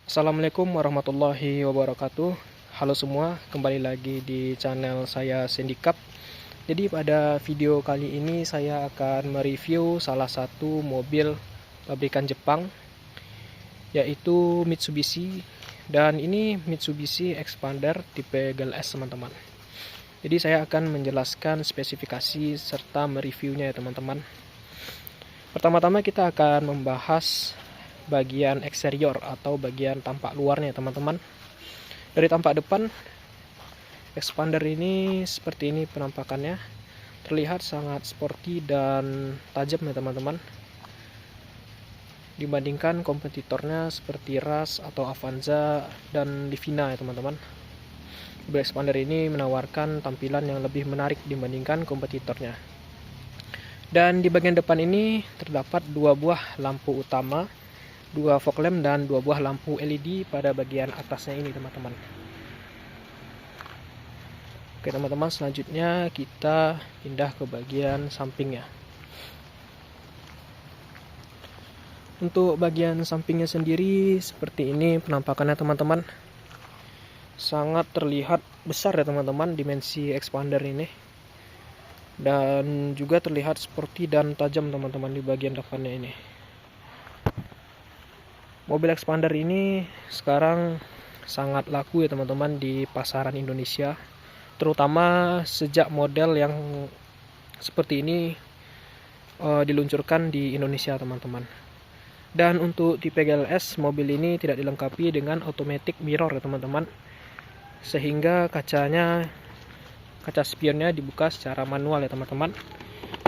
Assalamualaikum warahmatullahi wabarakatuh. Halo semua, kembali lagi di channel saya Sendikap. Jadi pada video kali ini saya akan mereview salah satu mobil pabrikan Jepang, yaitu Mitsubishi. Dan ini Mitsubishi Expander tipe GLS teman-teman. Jadi saya akan menjelaskan spesifikasi serta mereviewnya ya teman-teman. Pertama-tama kita akan membahas bagian eksterior atau bagian tampak luarnya teman-teman. Dari tampak depan, Expander ini seperti ini penampakannya. Terlihat sangat sporty dan tajam ya teman-teman, dibandingkan kompetitornya seperti Rush atau Avanza dan Livina ya teman-teman. Mobil Expander ini menawarkan tampilan yang lebih menarik dibandingkan kompetitornya. Dan di bagian depan ini terdapat dua buah lampu utama, dua fog lamp dan dua buah lampu LED pada bagian atasnya ini teman-teman. Oke teman-teman, selanjutnya kita pindah ke bagian sampingnya. Untuk bagian sampingnya sendiri seperti ini penampakannya teman-teman. Sangat terlihat besar ya teman-teman dimensi Expander ini. Dan juga terlihat sporty dan tajam teman-teman di bagian depannya ini. Mobil Expander ini sekarang sangat laku ya teman-teman di pasaran Indonesia, terutama sejak model yang seperti ini diluncurkan di Indonesia teman-teman. Dan untuk tipe GLS, mobil ini tidak dilengkapi dengan automatic mirror ya teman-teman, sehingga kaca spionnya dibuka secara manual ya teman-teman.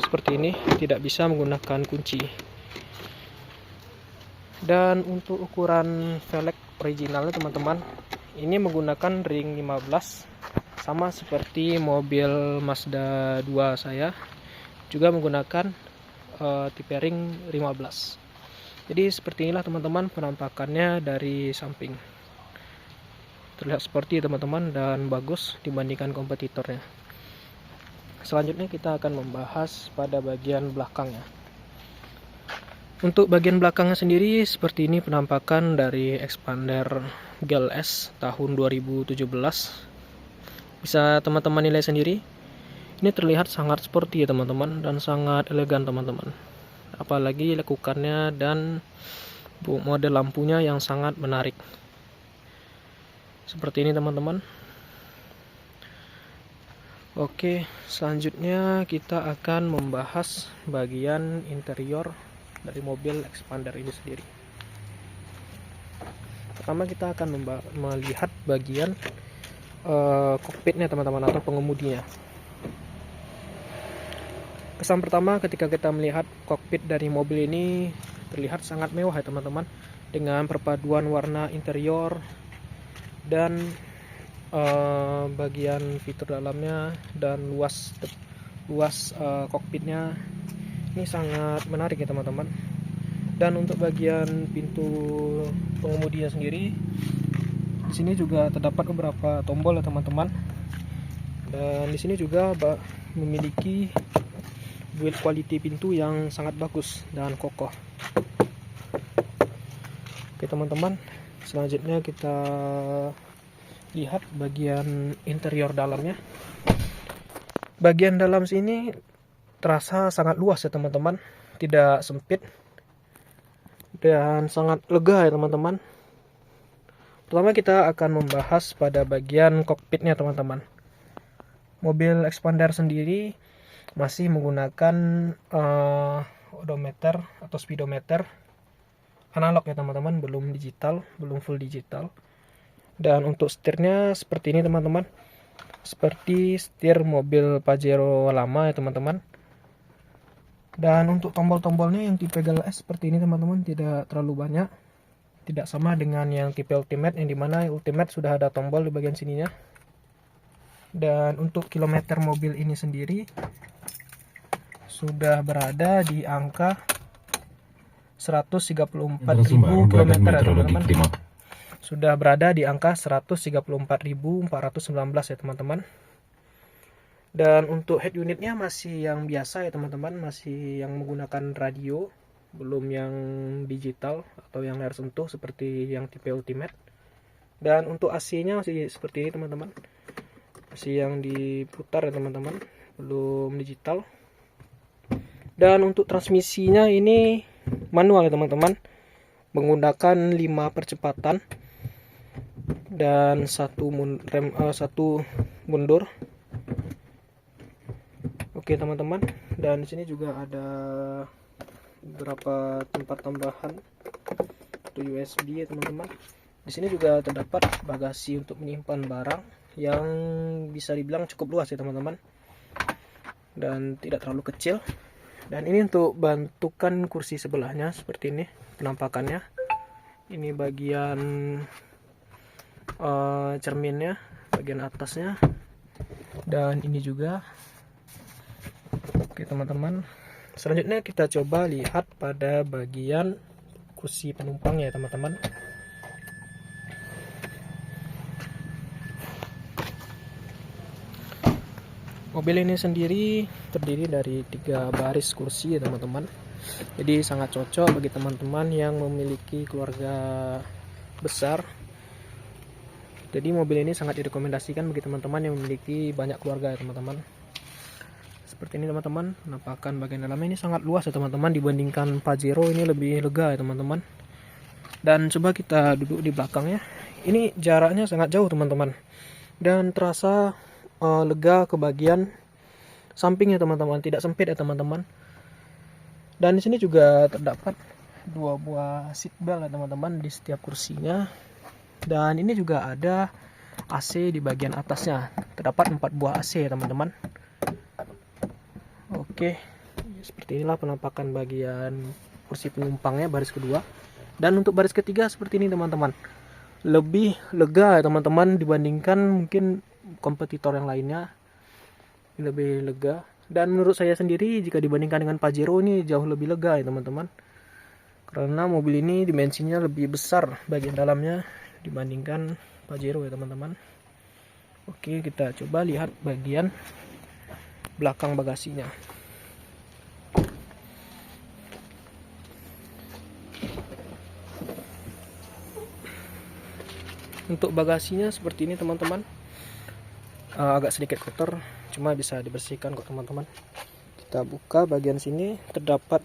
Seperti ini, tidak bisa menggunakan kunci. Dan untuk ukuran velg originalnya teman-teman, ini menggunakan ring 15, sama seperti mobil Mazda 2 saya juga menggunakan tipe ring 15. Jadi seperti inilah teman-teman penampakannya dari samping. Terlihat seperti teman-teman dan bagus dibandingkan kompetitornya. Selanjutnya kita akan membahas pada bagian belakangnya. Untuk bagian belakangnya sendiri seperti ini penampakan dari Expander GLS tahun 2017. Bisa teman-teman nilai sendiri. Ini terlihat sangat sporty ya teman-teman dan sangat elegan teman-teman. Apalagi lekukannya dan model lampunya yang sangat menarik. Seperti ini teman-teman. Oke, selanjutnya kita akan membahas bagian interior dari mobil Expander ini sendiri. Pertama kita akan melihat bagian kokpitnya teman-teman, atau pengemudinya. Kesan pertama ketika kita melihat kokpit dari mobil ini terlihat sangat mewah ya teman-teman, dengan perpaduan warna interior dan bagian fitur dalamnya dan luas kokpitnya. Ini sangat menarik ya teman-teman. Dan untuk bagian pintu pengemudinya sendiri, di sini juga terdapat beberapa tombol ya teman-teman. Dan di sini juga memiliki build quality pintu yang sangat bagus dan kokoh. Oke teman-teman, selanjutnya kita lihat bagian interior dalamnya. Bagian dalam sini terasa sangat luas ya teman-teman, tidak sempit dan sangat lega ya teman-teman. Pertama kita akan membahas pada bagian kokpitnya teman-teman. Mobil Expander sendiri masih menggunakan odometer atau speedometer analog ya teman-teman, belum digital, belum full digital. Dan untuk setirnya seperti ini teman-teman, seperti setir mobil Pajero lama ya teman-teman. Dan untuk tombol-tombolnya yang tipe GLS seperti ini teman-teman, tidak terlalu banyak, tidak sama dengan yang tipe Ultimate, yang dimana Ultimate sudah ada tombol di bagian sininya. Dan untuk kilometer mobil ini sendiri sudah berada di angka 134.000 km teman-teman. Sudah berada di angka 134.419 ya teman-teman. Dan untuk head unitnya masih yang biasa ya teman-teman, masih yang menggunakan radio belum yang digital atau yang layar sentuh seperti yang tipe Ultimate. Dan untuk AC-nya masih seperti ini teman-teman, masih yang diputar ya teman-teman, belum digital. Dan untuk transmisinya ini manual ya teman-teman, menggunakan 5 percepatan dan satu mundur. Oke teman-teman, dan di sini juga ada beberapa tempat tambahan untuk USB ya teman-teman. Di sini juga terdapat bagasi untuk menyimpan barang yang bisa dibilang cukup luas ya teman-teman, dan tidak terlalu kecil. Dan ini untuk bantukan kursi sebelahnya seperti ini penampakannya. Ini bagian cerminnya, bagian atasnya, dan ini juga. Oke teman-teman, selanjutnya kita coba lihat pada bagian kursi penumpang ya teman-teman. Mobil ini sendiri terdiri dari 3 baris kursi ya teman-teman. Jadi sangat cocok bagi teman-teman yang memiliki keluarga besar. Jadi mobil ini sangat direkomendasikan bagi teman-teman yang memiliki banyak keluarga ya teman-teman. Seperti ini teman-teman, penampakan bagian dalamnya ini sangat luas ya teman-teman, dibandingkan Pajero ini lebih lega ya teman-teman. Dan coba kita duduk di belakangnya. Ini jaraknya sangat jauh teman-teman, dan terasa lega ke bagian sampingnya teman-teman, tidak sempit ya teman-teman. Dan di sini juga terdapat 2 buah seat belt ya teman-teman di setiap kursinya. Dan ini juga ada AC di bagian atasnya, terdapat 4 buah AC ya teman-teman. Oke, seperti inilah penampakan bagian kursi penumpangnya baris kedua. Dan untuk baris ketiga seperti ini teman-teman, lebih lega ya teman-teman, dibandingkan mungkin kompetitor yang lainnya, lebih lega. Dan menurut saya sendiri, jika dibandingkan dengan Pajero ini jauh lebih lega ya teman-teman, karena mobil ini dimensinya lebih besar bagian dalamnya dibandingkan Pajero ya teman-teman. Oke, kita coba lihat bagian belakang bagasinya. Untuk bagasinya seperti ini teman-teman, agak sedikit kotor, cuma bisa dibersihkan kok teman-teman. Kita buka bagian sini, terdapat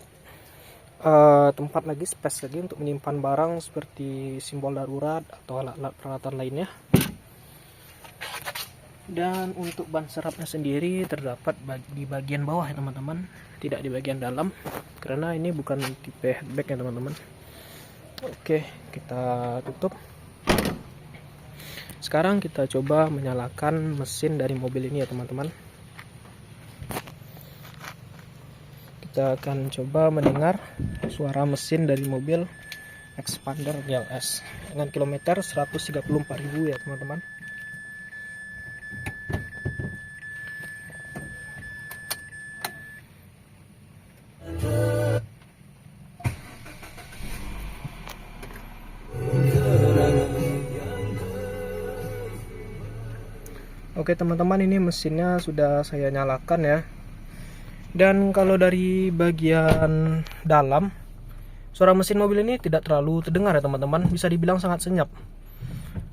tempat lagi, space lagi untuk menyimpan barang seperti simbol darurat atau alat-alat peralatan lainnya. Dan untuk ban serapnya sendiri terdapat di bagian bawah ya teman-teman, tidak di bagian dalam, karena ini bukan tipe hatchback ya teman-teman. Oke, kita tutup. Sekarang kita coba menyalakan mesin dari mobil ini ya teman-teman. Kita akan coba mendengar suara mesin dari mobil Xpander GLS dengan kilometer 134.000 ya teman-teman. Oke teman-teman, ini mesinnya sudah saya nyalakan ya. Dan kalau dari bagian dalam, suara mesin mobil ini tidak terlalu terdengar ya teman-teman, bisa dibilang sangat senyap.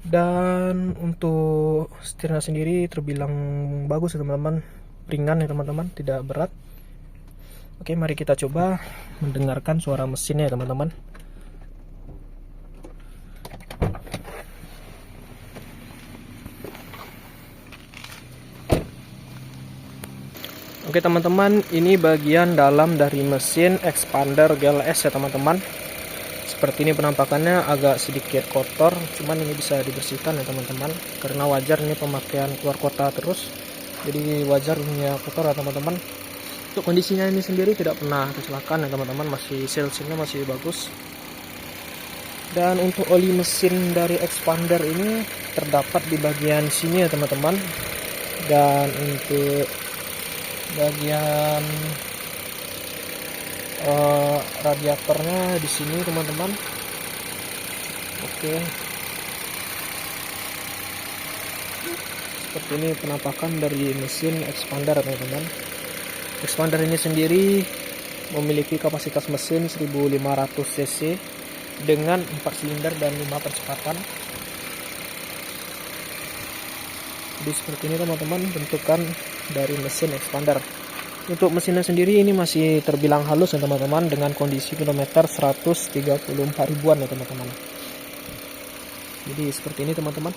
Dan untuk setirnya sendiri terbilang bagus ya teman-teman, ringan ya teman-teman, tidak berat. Oke, mari kita coba mendengarkan suara mesinnya ya teman-teman. Oke teman-teman, ini bagian dalam dari mesin Xpander GLS ya teman-teman. Seperti ini penampakannya, agak sedikit kotor, cuman ini bisa dibersihkan ya teman-teman, karena wajar ini pemakaian keluar kota terus, jadi wajar ini kotor ya teman-teman. Untuk kondisinya ini sendiri tidak pernah kecelakaan ya teman-teman, masih seal-sealnya masih bagus. Dan untuk oli mesin dari Xpander ini terdapat di bagian sini ya teman-teman. Dan untuk bagian radiatornya di sini teman-teman. Oke, seperti ini penampakan dari mesin Xpander teman-teman. Xpander ini sendiri memiliki kapasitas mesin 1500 cc dengan 4 silinder dan 5 percepatan. Jadi seperti ini teman-teman bentukan dari mesin expander. Untuk mesinnya sendiri ini masih terbilang halus ya teman-teman, dengan kondisi kilometer 134 ribuan ya teman-teman. Jadi seperti ini teman-teman.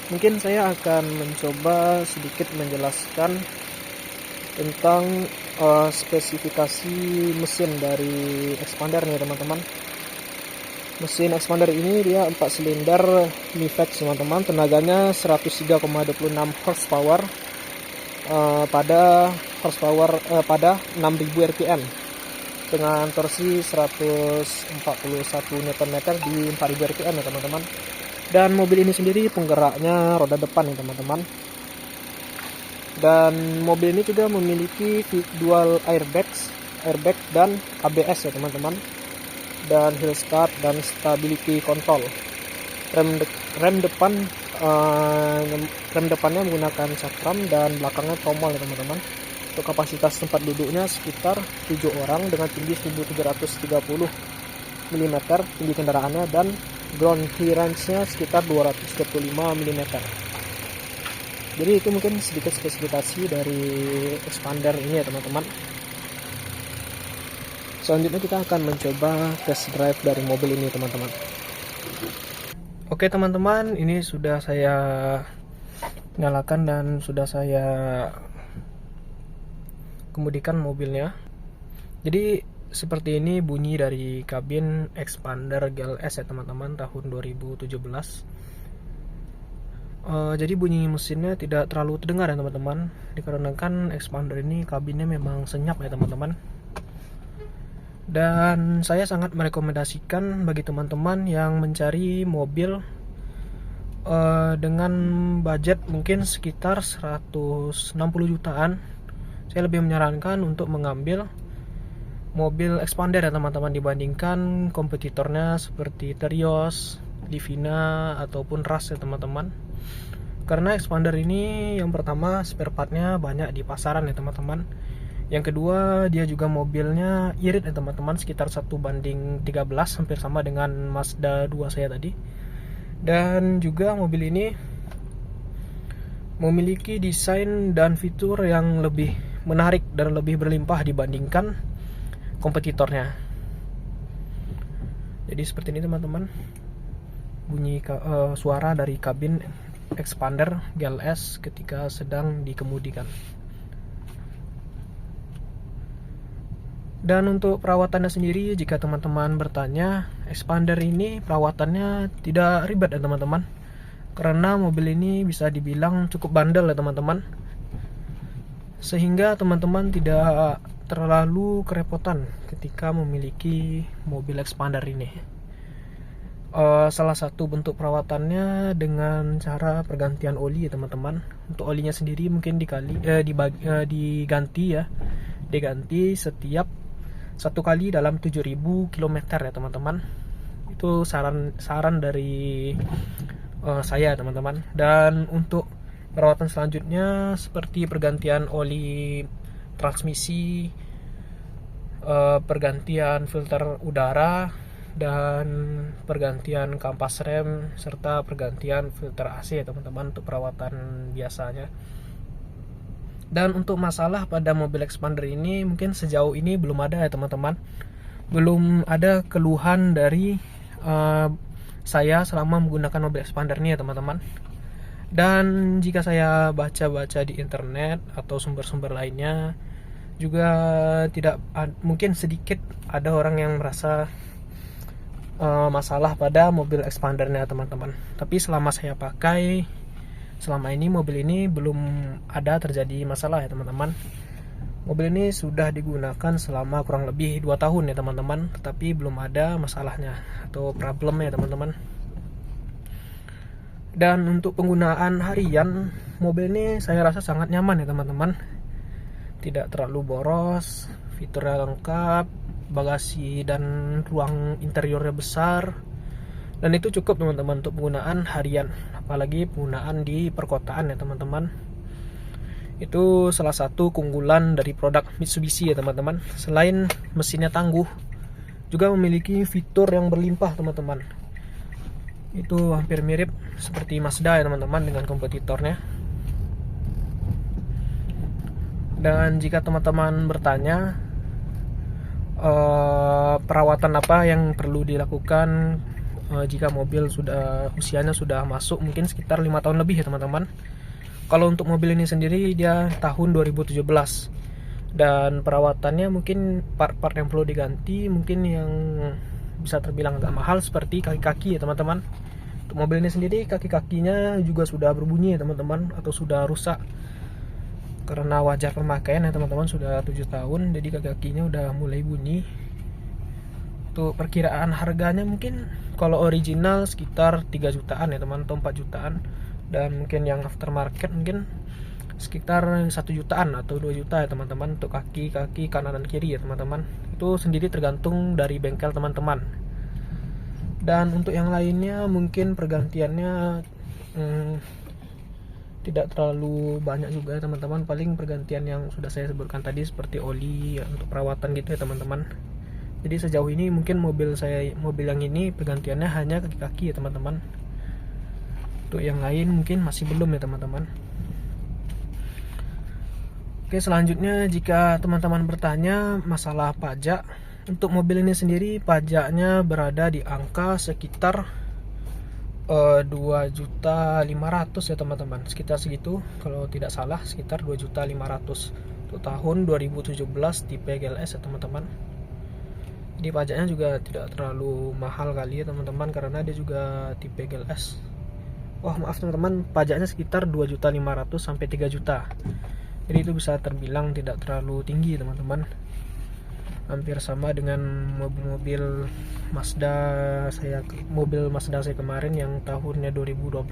Mungkin saya akan mencoba sedikit menjelaskan tentang spesifikasi mesin dari expander nih teman-teman. Mesin expander ini dia 4 silinder Mifex teman-teman, tenaganya 103,26 horsepower pada 6000 rpm dengan torsi 141 Nm di 4000 rpm ya teman-teman. Dan mobil ini sendiri penggeraknya roda depan ya teman-teman. Dan mobil ini juga memiliki dual airbag dan ABS ya teman-teman, dan hill start dan stability control. Rem depannya menggunakan cakram dan belakangnya tromol ya teman-teman. Untuk kapasitas tempat duduknya sekitar 7 orang dengan tinggi 1730 mm tinggi kendaraannya, dan ground clearance-nya sekitar 235 mm. Jadi itu mungkin sedikit spesifikasi dari expander ini ya teman-teman. Selanjutnya kita akan mencoba test drive dari mobil ini teman-teman. Oke teman-teman, ini sudah saya nyalakan dan sudah saya kemudikan mobilnya. Jadi seperti ini bunyi dari kabin expander GLS ya teman-teman, tahun 2017. Jadi bunyi mesinnya tidak terlalu terdengar ya teman-teman, dikarenakan expander ini kabinnya memang senyap ya teman-teman. Dan saya sangat merekomendasikan bagi teman-teman yang mencari mobil dengan budget mungkin sekitar 160 jutaan. Saya lebih menyarankan untuk mengambil mobil expander ya teman-teman, dibandingkan kompetitornya seperti Terios, Livina ataupun Rush ya teman-teman. Karena expander ini yang pertama spare partnya banyak di pasaran ya teman-teman. Yang kedua dia juga mobilnya irit ya teman-teman, sekitar 1:13, hampir sama dengan Mazda 2 saya tadi. Dan juga mobil ini memiliki desain dan fitur yang lebih menarik dan lebih berlimpah dibandingkan kompetitornya. Jadi seperti ini teman-teman bunyi suara dari kabin expander GLS ketika sedang dikemudikan. Dan untuk perawatannya sendiri, jika teman-teman bertanya, expander ini perawatannya tidak ribet ya teman-teman, karena mobil ini bisa dibilang cukup bandel ya teman-teman, sehingga teman-teman tidak terlalu kerepotan ketika memiliki mobil expander ini. Salah satu bentuk perawatannya dengan cara pergantian oli ya teman-teman. Untuk olinya sendiri mungkin diganti setiap 1 kali dalam 7000 km ya teman-teman. Itu saran dari saya teman-teman. Dan untuk perawatan selanjutnya seperti pergantian oli transmisi, pergantian filter udara, dan pergantian kampas rem, serta pergantian filter AC ya teman-teman, untuk perawatan biasanya. Dan untuk masalah pada mobil expander ini mungkin sejauh ini belum ada ya teman-teman, belum ada keluhan dari saya selama menggunakan mobil expander ini ya teman-teman. Dan jika saya baca-baca di internet atau sumber-sumber lainnya juga tidak, mungkin sedikit ada orang yang merasa masalah pada mobil expandernya teman-teman. Tapi selama saya pakai selama ini, mobil ini belum ada terjadi masalah ya teman-teman. Mobil ini sudah digunakan selama kurang lebih 2 tahun ya teman-teman, tetapi belum ada masalahnya atau problemnya ya teman-teman. Dan untuk penggunaan harian, mobil ini saya rasa sangat nyaman ya teman-teman. Tidak terlalu boros, fiturnya lengkap, bagasi dan ruang interiornya besar, dan itu cukup teman-teman untuk penggunaan harian, apalagi penggunaan di perkotaan ya teman-teman. Itu salah satu keunggulan dari produk Mitsubishi ya teman-teman. Selain mesinnya tangguh, juga memiliki fitur yang berlimpah teman-teman. Itu hampir mirip seperti Mazda ya teman-teman dengan kompetitornya. Dan jika teman-teman bertanya perawatan apa yang perlu dilakukan jika mobil sudah usianya sudah masuk mungkin sekitar 5 tahun lebih ya teman-teman. Kalau untuk mobil ini sendiri dia tahun 2017, dan perawatannya mungkin part-part yang perlu diganti mungkin yang bisa terbilang agak mahal seperti kaki-kaki ya teman-teman. Untuk mobil ini sendiri kaki-kakinya juga sudah berbunyi ya teman-teman, atau sudah rusak karena wajar pemakaian ya teman-teman, sudah 7 tahun jadi kaki-kakinya udah mulai bunyi. Untuk perkiraan harganya mungkin kalau original sekitar 3 jutaan ya teman, atau 4 jutaan, dan mungkin yang aftermarket mungkin sekitar 1 jutaan atau 2 juta ya teman-teman, untuk kaki-kaki kanan dan kiri ya teman-teman. Itu sendiri tergantung dari bengkel teman-teman. Dan untuk yang lainnya mungkin pergantiannya tidak terlalu banyak juga ya teman-teman. Paling pergantian yang sudah saya sebutkan tadi seperti oli ya, untuk perawatan gitu ya teman-teman. Jadi sejauh ini mungkin mobil yang ini pergantiannya hanya kaki-kaki ya teman-teman. Untuk yang lain mungkin masih belum ya teman-teman. Oke, selanjutnya jika teman-teman bertanya masalah pajak, untuk mobil ini sendiri pajaknya berada di angka sekitar 2.500.000 ya teman-teman, sekitar segitu kalau tidak salah, sekitar 2.500.000 untuk tahun 2017 tipe GLS ya teman-teman. Jadi pajaknya juga tidak terlalu mahal kali ya teman-teman, karena dia juga tipe GLS. Wah maaf teman-teman, pajaknya sekitar 2.500.000 sampai 3 juta. Jadi itu bisa terbilang tidak terlalu tinggi teman-teman, hampir sama dengan mobil Mazda saya kemarin yang tahunnya 2012.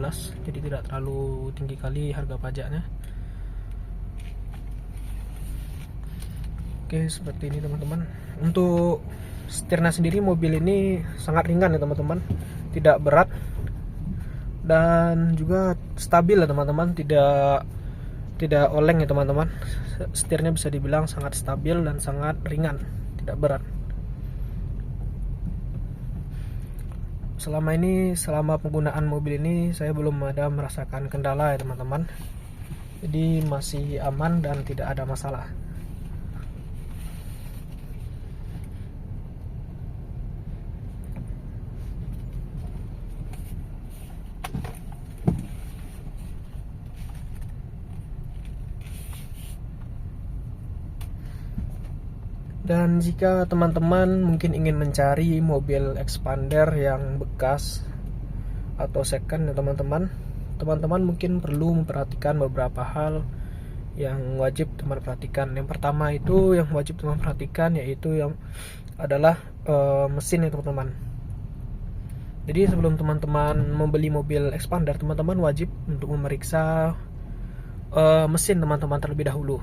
Jadi tidak terlalu tinggi kali harga pajaknya. Oke, seperti ini teman-teman. Untuk setirnya sendiri mobil ini sangat ringan ya teman-teman, tidak berat dan juga stabil ya teman-teman, tidak oleng ya teman-teman. Setirnya bisa dibilang sangat stabil dan sangat ringan, tidak berat. Selama penggunaan mobil ini saya belum ada merasakan kendala ya teman-teman. Jadi masih aman dan tidak ada masalah. Dan jika teman-teman mungkin ingin mencari mobil expander yang bekas atau second ya teman-teman mungkin perlu memperhatikan beberapa hal yang wajib teman perhatikan. Yang pertama itu yang wajib teman perhatikan yaitu yang adalah mesin ya teman-teman. Jadi sebelum teman-teman membeli mobil expander, teman-teman wajib untuk memeriksa mesin teman-teman terlebih dahulu.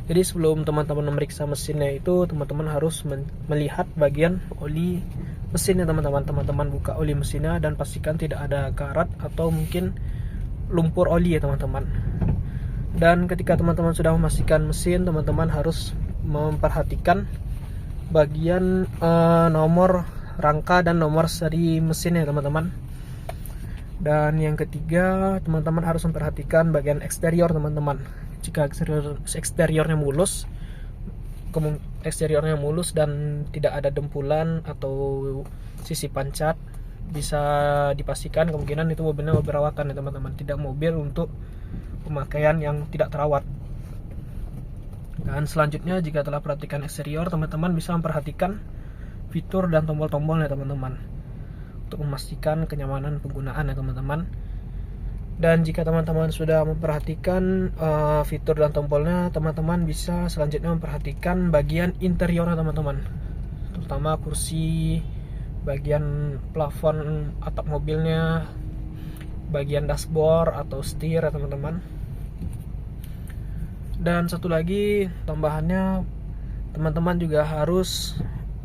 Jadi sebelum teman-teman memeriksa mesinnya itu, teman-teman harus melihat bagian oli mesinnya teman-teman. Teman-teman buka oli mesinnya dan pastikan tidak ada karat atau mungkin lumpur oli ya teman-teman. Dan ketika teman-teman sudah memastikan mesin, teman-teman harus memperhatikan bagian nomor rangka dan nomor seri mesinnya teman-teman. Dan yang ketiga, teman-teman harus memperhatikan bagian eksterior teman-teman. Jika eksteriornya mulus dan tidak ada dempulan atau sisi pancat, bisa dipastikan kemungkinan itu mobilnya berawatan ya teman-teman, tidak mobil untuk pemakaian yang tidak terawat. Dan selanjutnya jika telah perhatikan eksterior, teman-teman bisa memperhatikan fitur dan tombol-tombolnya teman-teman, untuk memastikan kenyamanan penggunaan ya teman-teman. Dan jika teman-teman sudah memperhatikan fitur dan tombolnya, teman-teman bisa selanjutnya memperhatikan bagian interiornya teman-teman, terutama kursi, bagian plafon atap mobilnya, bagian dashboard atau setir ya teman-teman. Dan satu lagi tambahannya, teman-teman juga harus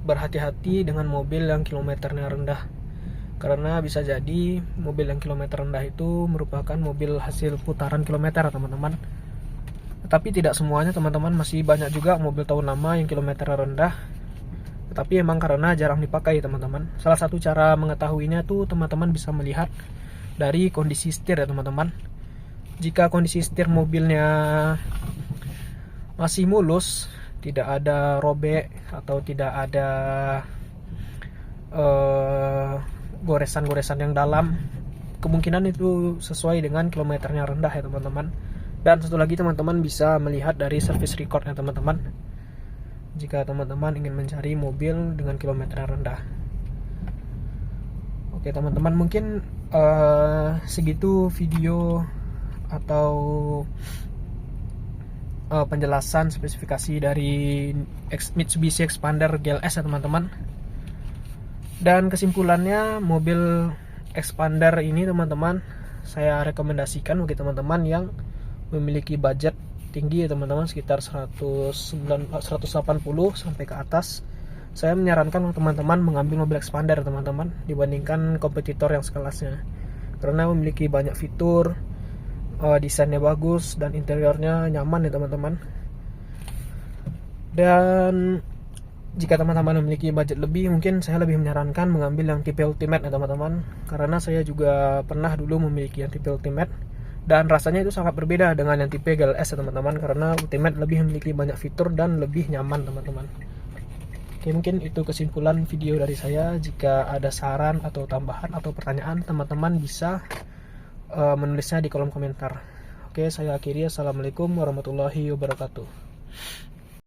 berhati-hati dengan mobil yang kilometernya rendah, karena bisa jadi mobil yang kilometer rendah itu merupakan mobil hasil putaran kilometer teman-teman. Tetapi tidak semuanya teman-teman, masih banyak juga mobil tahun lama yang kilometernya rendah, tetapi emang karena jarang dipakai teman-teman. Salah satu cara mengetahuinya tuh teman-teman bisa melihat dari kondisi setir ya teman-teman. Jika kondisi setir mobilnya masih mulus, tidak ada robek atau tidak ada goresan-goresan yang dalam, kemungkinan itu sesuai dengan kilometernya rendah ya teman-teman. Dan satu lagi teman-teman bisa melihat dari service recordnya teman-teman, jika teman-teman ingin mencari mobil dengan kilometer rendah. Oke teman-teman, mungkin segitu video atau penjelasan spesifikasi dari Mitsubishi Xpander GLS ya teman-teman. Dan kesimpulannya, mobil Xpander ini teman-teman saya rekomendasikan bagi teman-teman yang memiliki budget tinggi ya teman-teman, sekitar 180 sampai ke atas. Saya menyarankan teman-teman mengambil mobil Xpander teman-teman dibandingkan kompetitor yang sekelasnya, karena memiliki banyak fitur, desainnya bagus, dan interiornya nyaman ya teman-teman. Dan jika teman-teman memiliki budget lebih, mungkin saya lebih menyarankan mengambil yang tipe Ultimate ya teman-teman, karena saya juga pernah dulu memiliki yang tipe Ultimate dan rasanya itu sangat berbeda dengan yang tipe GLS ya teman-teman, karena Ultimate lebih memiliki banyak fitur dan lebih nyaman teman-teman. Oke, mungkin itu kesimpulan video dari saya. Jika ada saran atau tambahan atau pertanyaan, teman-teman bisa menulisnya di kolom komentar. Oke, saya akhiri. Assalamualaikum warahmatullahi wabarakatuh.